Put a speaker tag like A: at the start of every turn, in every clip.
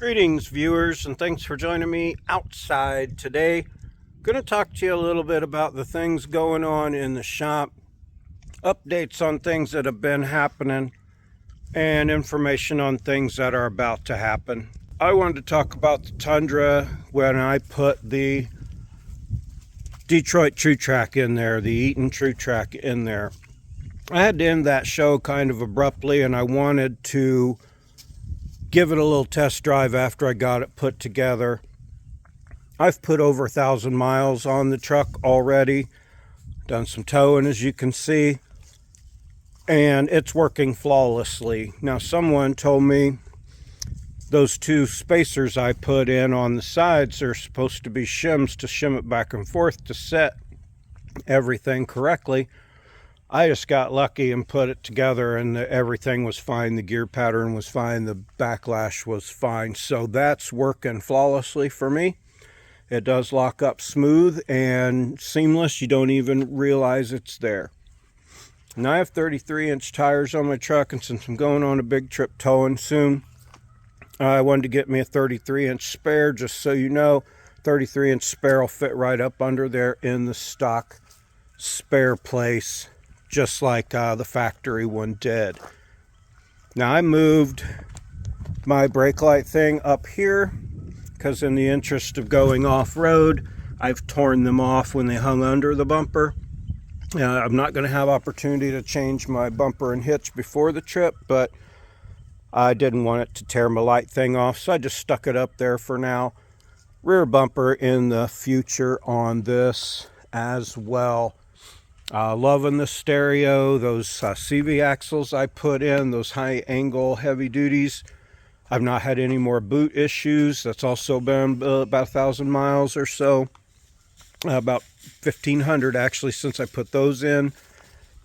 A: Greetings viewers, and thanks for joining me outside today. I'm going to talk to you a little bit about the things going on in the shop, updates on things that have been happening, and information on things that are about to happen. I wanted to talk about the Tundra when I put the Detroit True Track in there, the Eaton True Track in there. I had to end that show kind of abruptly, and I wanted to give it a little test drive after I got it put together. I've put over 1,000 miles on the truck already, done some towing as you can see, and it's working flawlessly. Now someone told me those two spacers I put in on the sides are supposed to be shims to shim it back and forth to set everything correctly. I just got lucky and put it together, and everything was fine. The gear pattern was fine. The backlash was fine. So that's working flawlessly for me. It does lock up smooth and seamless. You don't even realize it's there. Now I have 33-inch tires on my truck, and since I'm going on a big trip towing soon, I wanted to get me a 33-inch spare. Just so you know, 33-inch spare will fit right up under there in the stock spare place, just like the factory one did. Now I moved my brake light thing up here because in the interest of going off-road, I've torn them off when they hung under the bumper. I'm not going to have opportunity to change my bumper and hitch before the trip, but I didn't want it to tear my light thing off, so I just stuck it up there for now. Rear bumper in the future on this as well. Loving the stereo, those CV axles I put in, those high angle heavy duties. I've not had any more boot issues. That's also been about 1,000 miles or so. About 1,500 actually since I put those in.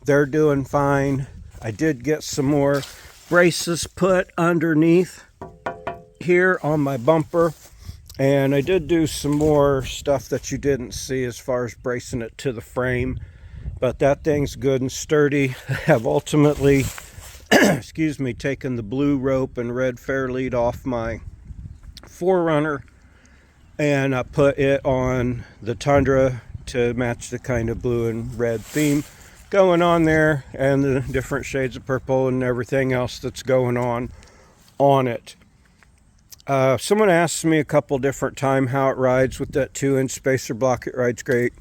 A: They're doing fine. I did get some more braces put underneath here on my bumper. And I did do some more stuff that you didn't see as far as bracing it to the frame. But that thing's good and sturdy. I have ultimately, excuse me, taken the blue rope and red fairlead off my 4runner, and I put it on the Tundra to match the kind of blue and red theme going on there, and the different shades of purple and everything else that's going on it. Someone asked me a couple different times how it rides with that 2-inch spacer block. It rides great.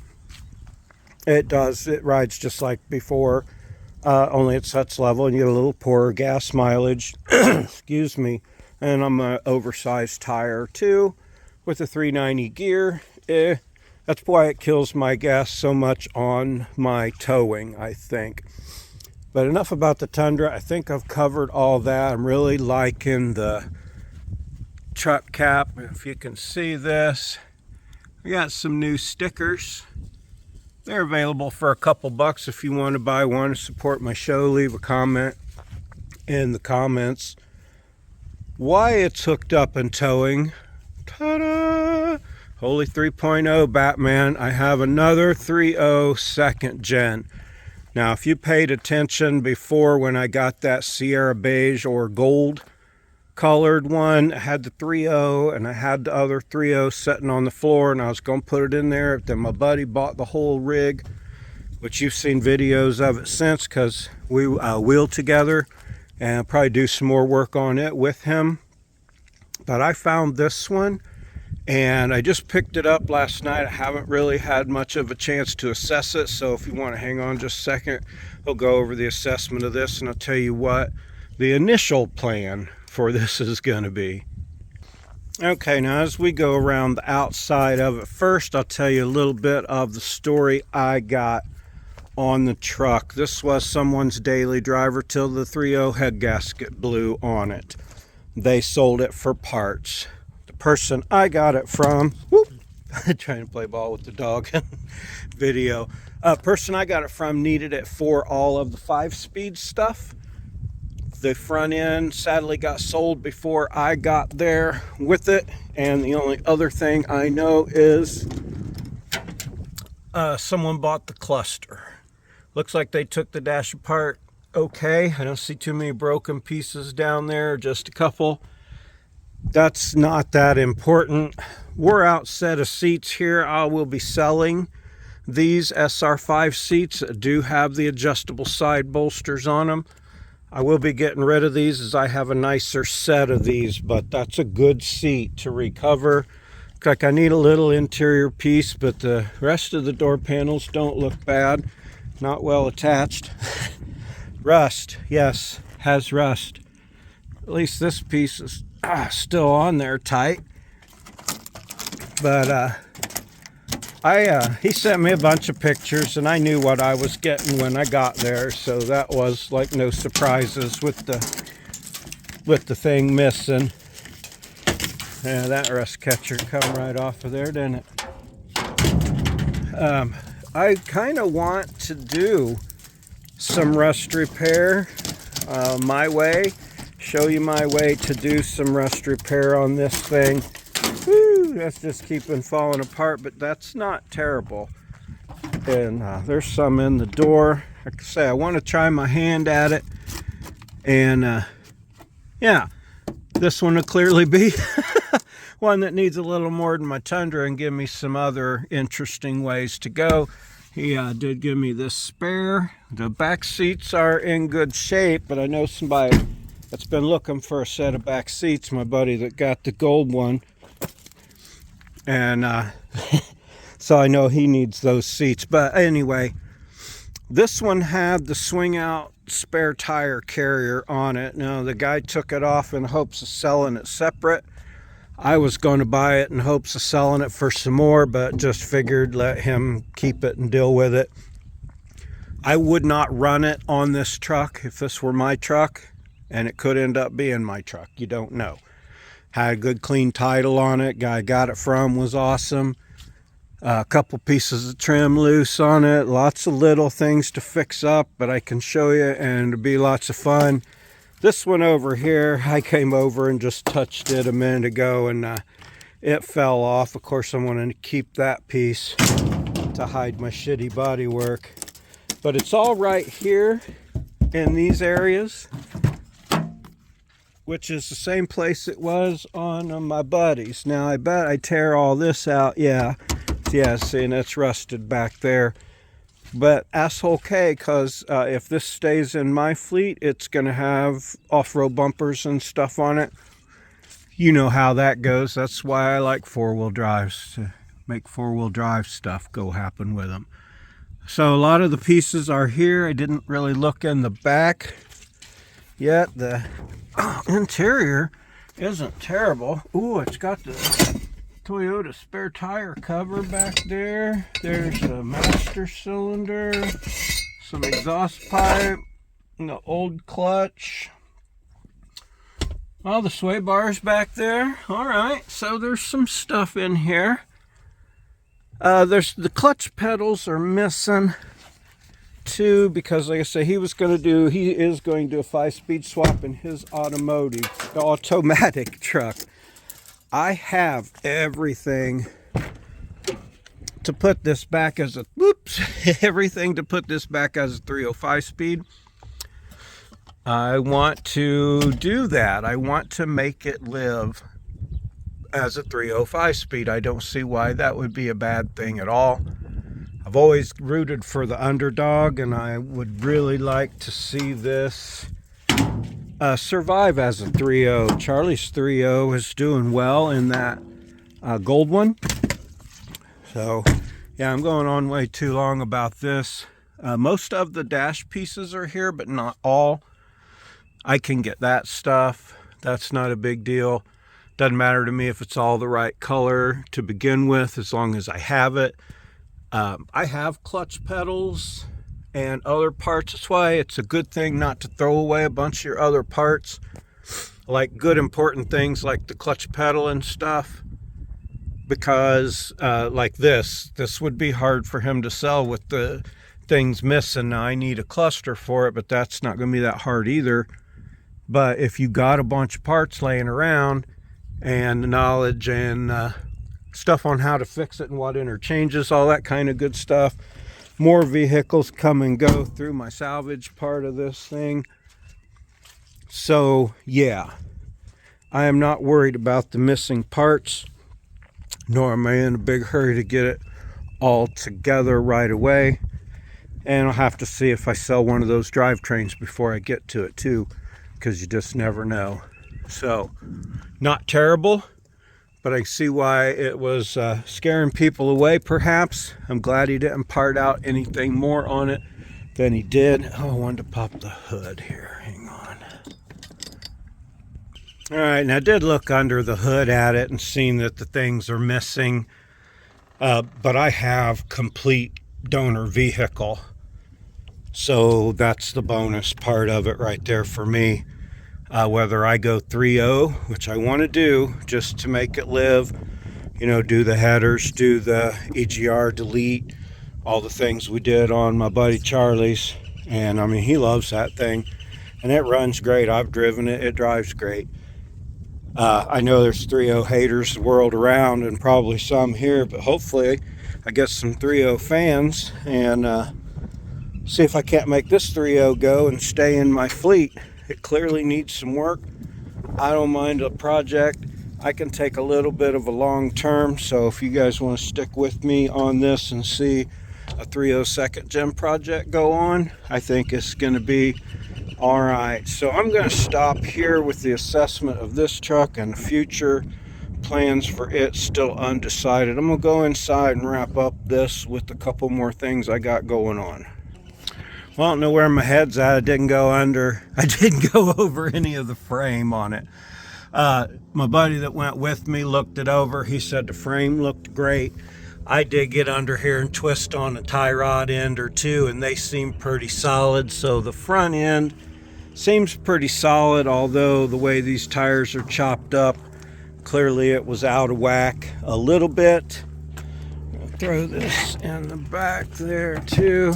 A: It does. It rides just like before, only it sets level and you get a little poorer gas mileage. Excuse me. And I'm an oversized tire too with a 390 gear. That's why it kills my gas so much on my towing, I think. But enough about the Tundra. I think I've covered all that. I'm really liking the truck cap. If you can see this, we got some new stickers. They're available for a couple bucks if you want to buy one to support my show. Leave a comment in the comments why it's hooked up and towing. Ta-da! Holy 3.0 Batman. I have another 3.0 second gen. Now, if you paid attention before when I got that Sierra beige or gold colored one, I had the 3.0 and I had the other 3.0 sitting on the floor, and I was going to put it in there. Then my buddy bought the whole rig, which you've seen videos of it since because we wheeled together, and I'll probably do some more work on it with him. But I found this one and I just picked it up last night. I haven't really had much of a chance to assess it, so if you want to hang on just a second, we'll go over the assessment of this, and I'll tell you what the initial plan for this is going to be. Okay, now as we go around the outside of it, first I'll tell you a little bit of the story I got on the truck. This was someone's daily driver till the 3.0 head gasket blew on it. They sold it for parts. The person I got it from, trying to play ball with the dog video. Person I got it from needed it for all of the 5-speed stuff. The front end sadly got sold before I got there with it, and the only other thing I know is someone bought the cluster. Looks like they took the dash apart okay. I don't see too many broken pieces down there, just a couple. that's not that important. We're out set of seats here. I will be selling these SR5 seats that do have the adjustable side bolsters on them. I will be getting rid of these as I have a nicer set of these, but that's a good seat to recover. Looks like I need a little interior piece, but the rest of the door panels don't look bad. Not well attached. Rust, yes, has rust. At least this piece is still on there tight. But he sent me a bunch of pictures, and I knew what I was getting when I got there, so that was like no surprises with the thing missing. Yeah, that rust catcher come right off of there, didn't it? I kind of want to do some rust repair my way. Show you my way to do some rust repair on this thing. Woo, that's just keeping falling apart, but that's not terrible. And there's some in the door. Like I say, I want to try my hand at it. And yeah, this one will clearly be one that needs a little more than my Tundra and give me some other interesting ways to go. He did give me this spare. The back seats are in good shape, but I know somebody that's been looking for a set of back seats, my buddy that got the gold one. And so I know he needs those seats. But anyway, this one had the swing out spare tire carrier on it. Now the guy took it off in hopes of selling it separate. I was going to buy it in hopes of selling it for some more, but just figured let him keep it and deal with it. I would not run it on this truck if this were my truck, and it could end up being my truck. You don't know. Had a good clean title on it. Guy I got it from was awesome. A couple pieces of trim loose on it. Lots of little things to fix up, but I can show you, and it'll be lots of fun. This one over here, I came over and just touched it a minute ago, and it fell off. Of course, I'm going to keep that piece to hide my shitty bodywork. But it's all right here in these areas, which is the same place it was on my buddies. Now, I bet I tear all this out. Yeah, see, and it's rusted back there. But that's okay, because if this stays in my fleet, it's going to have off-road bumpers and stuff on it. You know how that goes. That's why I like four-wheel drives, to make four-wheel drive stuff go happen with them. So a lot of the pieces are here. I didn't really look in the back yet. The interior isn't terrible. Ooh, it's got the Toyota spare tire cover back there. There's a master cylinder, some exhaust pipe, and the old clutch. All the sway bars back there. All right, so there's some stuff in here. There's the clutch pedals are missing too, because like I say, he is going to do a 5-speed swap in his automatic truck. I have everything to put this back as a everything to put this back as a 305 speed. I want to do that. I want to make it live as a 305 speed. I don't see why that would be a bad thing at all. I've always rooted for the underdog, and I would really like to see this survive as a 3.0. Charlie's 3.0 is doing well in that gold one. So yeah, I'm going on way too long about this. Most of the dash pieces are here, but not all. I can get that stuff. That's not a big deal. Doesn't matter to me if it's all the right color to begin with, as long as I have it. I have clutch pedals and other parts. That's why it's a good thing not to throw away a bunch of your other parts, like good important things like the clutch pedal and stuff, because like this would be hard for him to sell with the things missing. Now I need a cluster for it, but that's not going to be that hard either. But if you got a bunch of parts laying around and the knowledge and stuff on how to fix it and what interchanges, all that kind of good stuff. More vehicles come and go through my salvage part of this thing. So yeah, I am not worried about the missing parts, nor am I in a big hurry to get it all together right away. And I'll have to see if I sell one of those drivetrains before I get to it too, because you just never know. So, not terrible, but I see why it was scaring people away perhaps. I'm glad he didn't part out anything more on it than he did. Oh, I wanted to pop the hood here. Hang on. All right, and I did look under the hood at it and seen that the things are missing. But I have complete donor vehicle. So that's the bonus part of it right there for me. Whether I go 3.0, which I want to do just to make it live, you know, do the headers, do the EGR delete, all the things we did on my buddy Charlie's. And I mean, he loves that thing and it runs great. I've driven it, it drives great. I know there's 3.0 haters the world around and probably some here, but hopefully I get some 3.0 fans and see if I can't make this 3.0 go and stay in my fleet. It clearly needs some work. I don't mind a project. I can take a little bit of a long term, so if you guys want to stick with me on this and see a 3.0 second gen project go on, I think it's going to be all right. So I'm going to stop here with the assessment of this truck and future plans for it still undecided. I'm going to go inside and wrap up this with a couple more things I got going on. Well, I don't know where my head's at. I didn't go over any of the frame on it. My buddy that went with me looked it over. He said the frame looked great. I did get under here and twist on a tie rod end or two, and they seem pretty solid. So the front end seems pretty solid, although the way these tires are chopped up, clearly it was out of whack a little bit. I'll throw this in the back there too.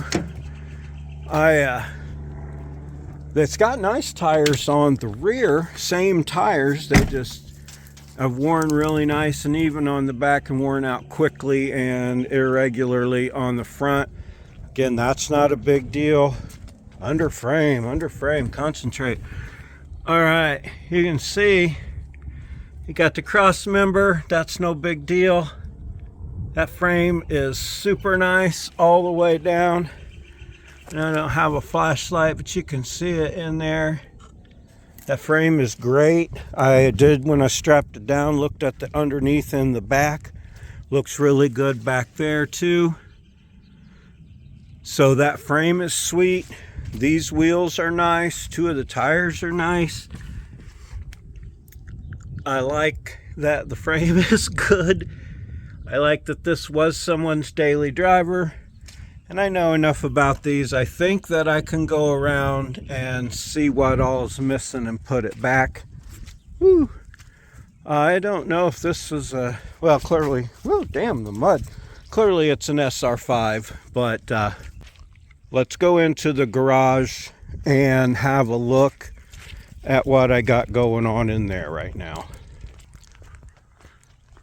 A: It's got nice tires on the rear, same tires, they just have worn really nice and even on the back and worn out quickly and irregularly on the front. Again, that's not a big deal. Under frame, concentrate. All right, you can see you got the cross member, that's no big deal. That frame is super nice all the way down. And I don't have a flashlight, but you can see it in there. That frame is great. I did, when I strapped it down, looked at the underneath and the back. Looks really good back there too. So that frame is sweet. These wheels are nice. Two of the tires are nice. I like that the frame is good. I like that this was someone's daily driver. And I know enough about these. I think that I can go around and see what all is missing and put it back. Whew. I don't know if this is a, well, clearly, whoa, damn, the mud. Clearly it's an SR5, but let's go into the garage and have a look at what I got going on in there right now.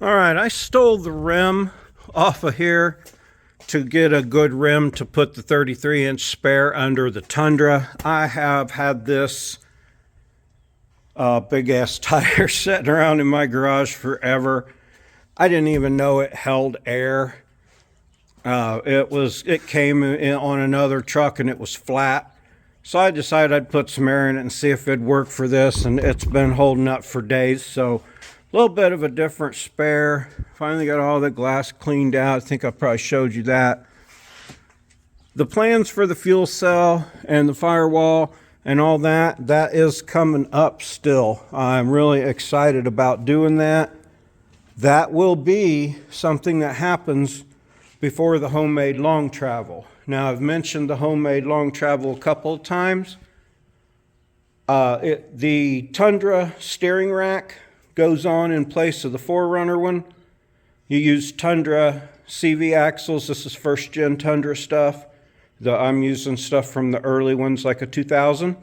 A: All right, I stole the rim off of here to get a good rim to put the 33-inch spare under the Tundra. I have had this big ass tire sitting around in my garage forever. I didn't even know it held air. It came in on another truck and it was flat. So I decided I'd put some air in it and see if it'd work for this, and it's been holding up for days. So a little bit of a different spare. Finally got all the glass cleaned out. I think I probably showed you that. The plans for the fuel cell and the firewall and all that, that is coming up still. I'm really excited about doing that. That will be something that happens before the homemade long travel. Now, I've mentioned the homemade long travel a couple of times. The Tundra steering rack goes on in place of the 4runner one. You use Tundra CV axles. This is first gen Tundra stuff. I'm using stuff from the early ones, like a 2000.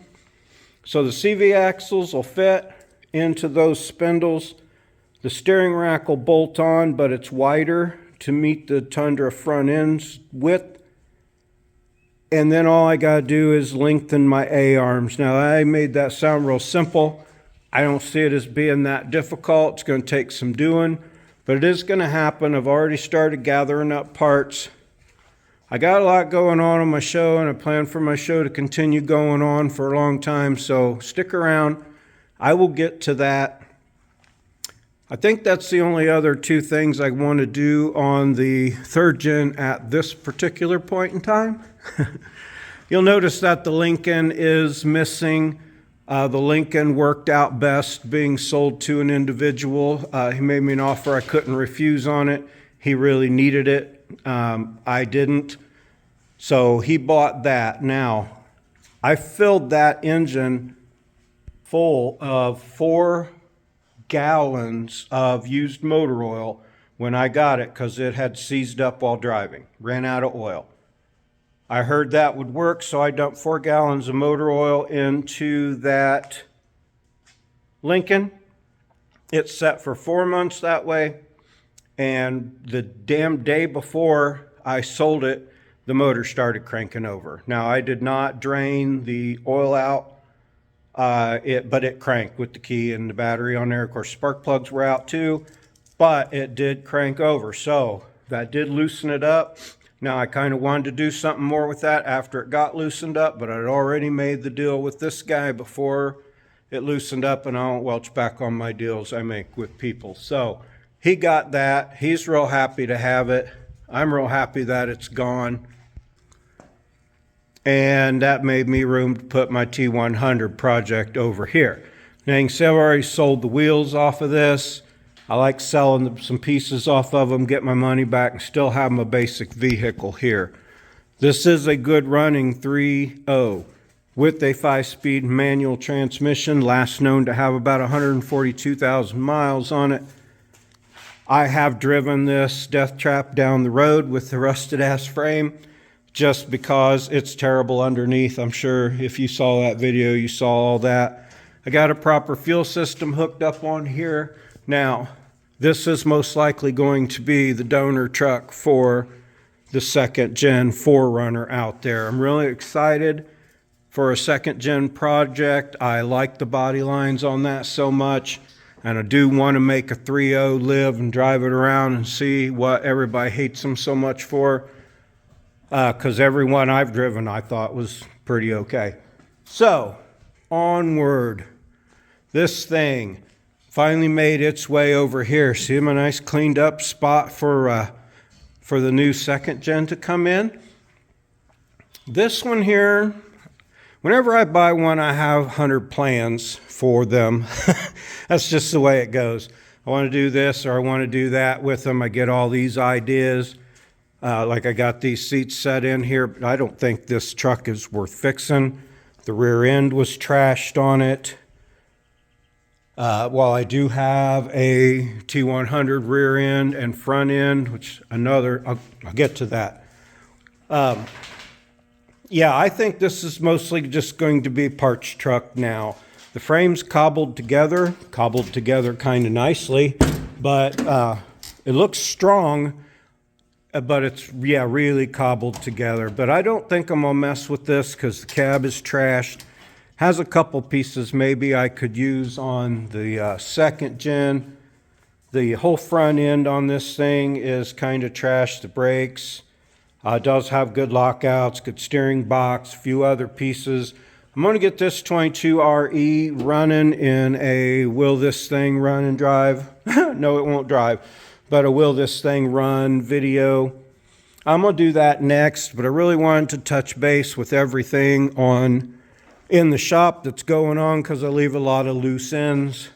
A: So the CV axles will fit into those spindles. The steering rack will bolt on, but it's wider to meet the Tundra front end's width. And then all I gotta do is lengthen my A-arms. Now, I made that sound real simple. I don't see it as being that difficult. It's going to take some doing, but it is going to happen. I've already started gathering up parts. I got a lot going on my show, and I plan for my show to continue going on for a long time, so stick around. I will get to that. I think that's the only other two things I want to do on the 3rd gen at this particular point in time. You'll notice that the Lincoln is missing. The Lincoln worked out best being sold to an individual. He made me an offer I couldn't refuse on it. He really needed it. I didn't. So he bought that. Now, I filled that engine full of 4 gallons of used motor oil when I got it because it had seized up while driving, ran out of oil. I heard that would work, so I dumped 4 gallons of motor oil into that Lincoln. It's set for 4 months that way, and the damn day before I sold it, the motor started cranking over. Now, I did not drain the oil out, but it cranked with the key and the battery on there. Of course, spark plugs were out too, but it did crank over. So that did loosen it up. Now, I kind of wanted to do something more with that after it got loosened up, but I'd already made the deal with this guy before it loosened up, and I won't welch back on my deals I make with people. So he got that. He's real happy to have it. I'm real happy that it's gone. And that made me room to put my T100 project over here. Now, you can see I've already sold the wheels off of this. I like selling some pieces off of them, get my money back, and still have my basic vehicle here. This is a good running 3.0 with a 5-speed manual transmission, last known to have about 142,000 miles on it. I have driven this death trap down the road with the rusted ass frame just because it's terrible underneath. I'm sure if you saw that video, you saw all that. I got a proper fuel system hooked up on here. Now, this is most likely going to be the donor truck for the 2nd gen 4runner out there. I'm really excited for a 2nd gen project. I like the body lines on that so much, and I do want to make a 3.0 live and drive it around and see what everybody hates them so much for, because every one I've driven I thought was pretty okay. So, onward. This thing finally made its way over here. See my nice cleaned up spot for the new 2nd gen to come in. This one here, whenever I buy one, I have 100 plans for them. That's just the way it goes. I want to do this or I want to do that with them. I get all these ideas. Like I got these seats set in here, but I don't think this truck is worth fixing. The rear end was trashed on it. While I do have a T100 rear end and front end, which I'll get to that. Yeah, I think this is mostly just going to be a parts truck now. The frame's cobbled together kind of nicely, but it looks strong, but it's, yeah, really cobbled together. But I don't think I'm gonna mess with this because the cab is trashed. Has a couple pieces maybe I could use on the 2nd gen. The whole front end on this thing is kind of trashed. The brakes does have good lockouts, good steering box, a few other pieces. I'm going to get this 22RE running in a will this thing run and drive? No, it won't drive, but a will this thing run video. I'm going to do that next, but I really wanted to touch base with everything in the shop that's going on because I leave a lot of loose ends.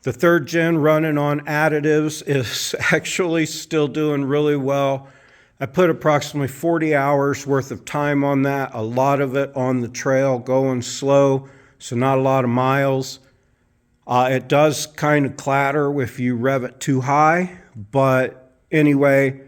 A: The 3rd gen running on additives is actually still doing really well. I put approximately 40 hours worth of time on that, a lot of it on the trail going slow, so not a lot of miles. It does kind of clatter if you rev it too high, but anyway,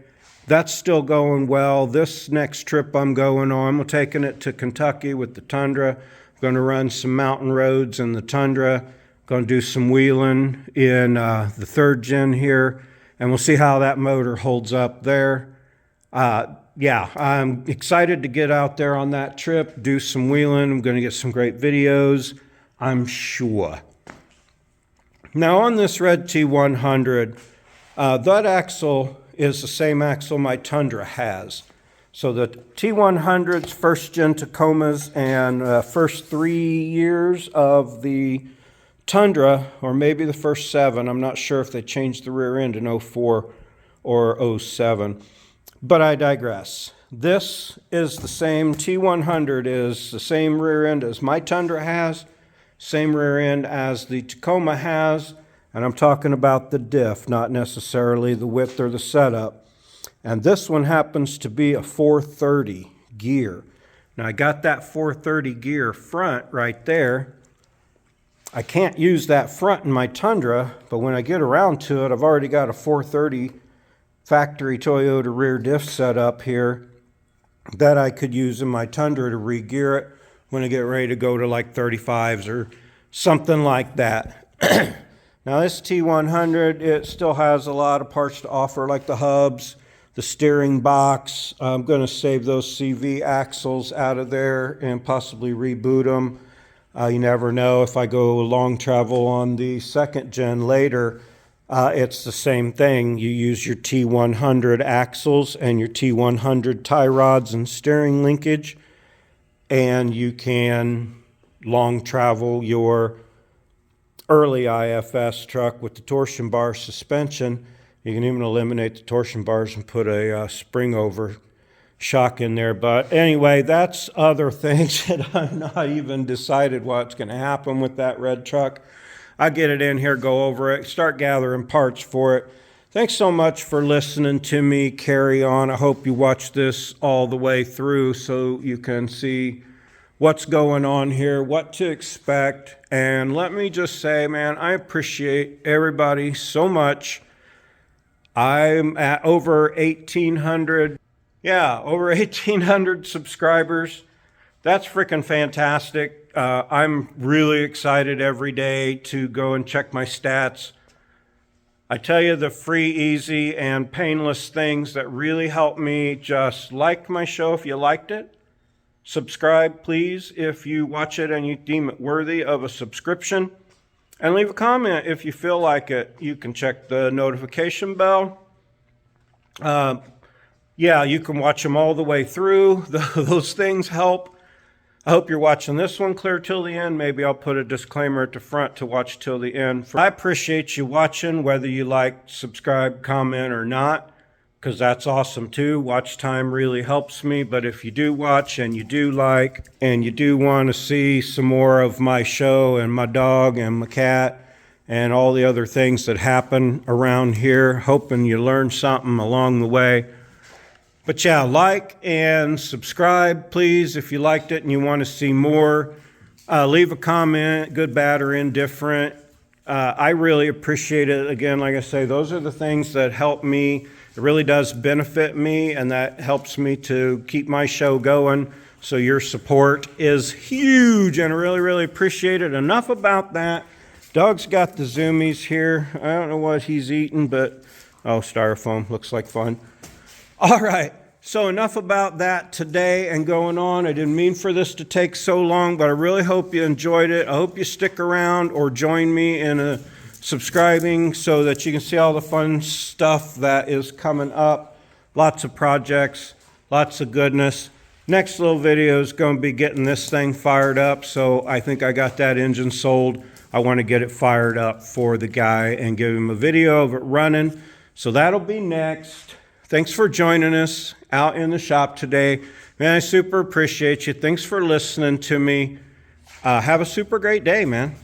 A: that's still going well. This next trip I'm going on, I'm taking it to Kentucky with the Tundra. I'm going to run some mountain roads in the Tundra. Going to do some wheeling in the 3rd gen here, and we'll see how that motor holds up there. Yeah, I'm excited to get out there on that trip, do some wheeling. I'm going to get some great videos. I'm sure. Now on this Red T100, that axle is the same axle my Tundra has. So the T100's first gen Tacomas and first 3 years of the Tundra, or maybe the first 7. I'm not sure if they changed the rear end in 04 or 07. But I digress. This is the same, T100 is the same rear end as my Tundra has, same rear end as the Tacoma has, and I'm talking about the diff, not necessarily the width or the setup. And this one happens to be a 430 gear. Now I got that 430 gear front right there. I can't use that front in my Tundra, but when I get around to it, I've already got a 430 factory Toyota rear diff set up here that I could use in my Tundra to re-gear it when I get ready to go to like 35s or something like that. Now this T100, it still has a lot of parts to offer, like the hubs, the steering box. I'm going to save those CV axles out of there and possibly reboot them. You never know. If I go long travel on the second gen later, it's the same thing. You use your T100 axles and your T100 tie rods and steering linkage, and you can long travel your early IFS truck with the torsion bar suspension. You can even eliminate the torsion bars and put a spring over shock in there. But anyway, that's other things that I'm not even decided what's going to happen with that red truck. I get it in here, go over it, start gathering parts for it. Thanks so much for listening to me carry on. I hope you watch this all the way through so you can see what's going on here, what to expect. And let me just say, man, I appreciate everybody so much. I'm at over 1,800, over 1,800 subscribers. That's freaking fantastic. I'm really excited every day to go and check my stats. I tell you, the free, easy, and painless things that really help me. Just like my show if you liked it. Subscribe, please, if you watch it and you deem it worthy of a subscription. And leave a comment if you feel like it. You can check the notification bell. You can watch them all the way through. Those things help. I hope you're watching this one clear till the end. Maybe I'll put a disclaimer at the front to watch till the end. I appreciate you watching, whether you like, subscribe, comment, or not, because that's awesome too. Watch time really helps me. But if you do watch and you do like and you do want to see some more of my show and my dog and my cat and all the other things that happen around here, hoping you learn something along the way. But yeah, like and subscribe, please, if you liked it and you want to see more. Leave a comment, good, bad, or indifferent. I really appreciate it. Again, like I say, those are the things that help me. It really does benefit me, and that helps me to keep my show going. So your support is huge, and I really, really appreciate it. Enough about that. Doug's got the zoomies here. I don't know what he's eating, but, oh, styrofoam. Looks like fun. All right, so enough about that today and going on. I didn't mean for this to take so long, but I really hope you enjoyed it. I hope you stick around or join me in subscribing so that you can see all the fun stuff that is coming up. Lots of projects, lots of goodness. Next little video is going to be getting this thing fired up, so I think I got that engine sold. I want to get it fired up for the guy and give him a video of it running. So that'll be next. Thanks for joining us out in the shop today. Man, I super appreciate you. Thanks for listening to me. Have a super great day, man.